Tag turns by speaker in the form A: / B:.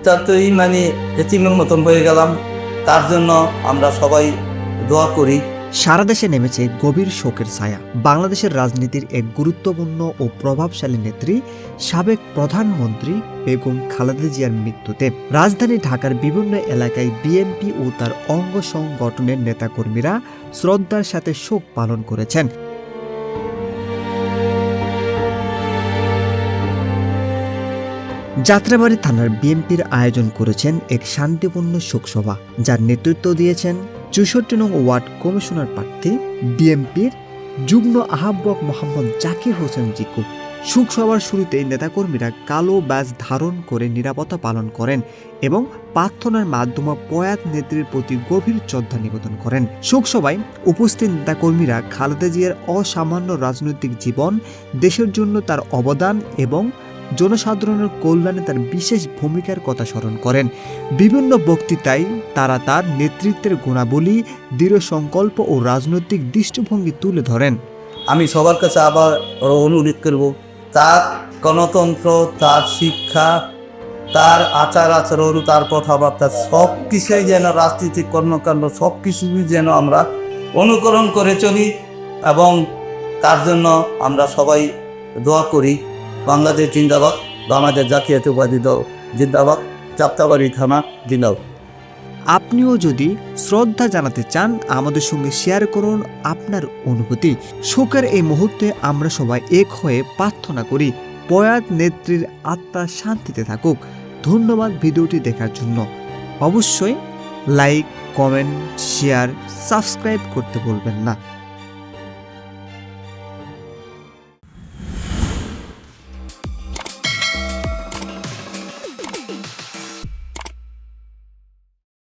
A: তাতেই মানে এতিমের মতন হয়ে গেলাম। তার জন্য আমরা সবাই দোয়া করি।
B: সারা দেশে নেমেছে গভীর শোকের ছায়া। বাংলাদেশের রাজনীতির এক গুরুত্বপূর্ণ ও প্রভাবশালী নেত্রী সাবেক প্রধানমন্ত্রী বেগম খালেদা জিয়ার মৃত্যুতে রাজধানী ঢাকার বিভিন্ন এলাকায় বিএনপি ও তার অঙ্গ সংগঠনের নেতাকর্মীরা শ্রদ্ধার সাথে শোক পালন করেছেন। যাত্রাবাড়ী থানার বিএনপির আয়োজন করেছেন এক শান্তিপূর্ণ শোকসভা, যার নেতৃত্ব দিয়েছেন ৬৪ নং ওয়ার্ড কমিশনার প্রার্থী বিএনপির যুগ্ম আহ্বায়ক মোহাম্মদ জাকির হোসেন জিকু। শোকসভার শুরুতেই নেতাকর্মীরা কালো ব্যাজ ধারণ করে নিরাপত্তা পালন করেন এবং প্রার্থনার মাধ্যমে প্রয়াত নেত্রীর প্রতি গভীর শ্রদ্ধা নিবেদন করেন। শোকসভায় উপস্থিত নেতাকর্মীরা খালেদা জিয়ার অসামান্য রাজনৈতিক জীবন, দেশের জন্য তার অবদান এবং জনসাধারণের কল্যাণে তার বিশেষ ভূমিকার কথা স্মরণ করেন। বিভিন্ন বক্তৃতায় তারা তার নেতৃত্বের গুণাবলী, দৃঢ় সংকল্প ও রাজনৈতিক দৃষ্টিভঙ্গি তুলে ধরেন।
A: আমি সবার কাছে আবার অনুরোধ করব, তার গণতন্ত্র, তার শিক্ষা, তার আচার আচরণ, তার কথাবার্তা সব কিছুই যেন রাজনৈতিক কর্মকাণ্ড সব কিছুই যেন আমরা অনুকরণ করে চলি এবং তার জন্য আমরা সবাই দোয়া করি। বাংলাদেশ জিন্দাবাদ, বাংলাদেশ জাতীয়তাবাদী দল জিন্দাবাদ, যাত্রাবাড়ী থানা জিন্দাবাদ।
B: আপনিও যদি শ্রদ্ধা জানাতে চান, আমাদের সঙ্গে শেয়ার করুন আপনার অনুভূতি। শোকের এই মুহূর্তে আমরা সবাই এক হয়ে প্রার্থনা করি প্রয়াত নেত্রীর আত্মা শান্তিতে থাকুক। ধন্যবাদ ভিডিওটি দেখার জন্য। অবশ্যই লাইক, কমেন্ট, শেয়ার, সাবস্ক্রাইব করতে ভুলবেন না।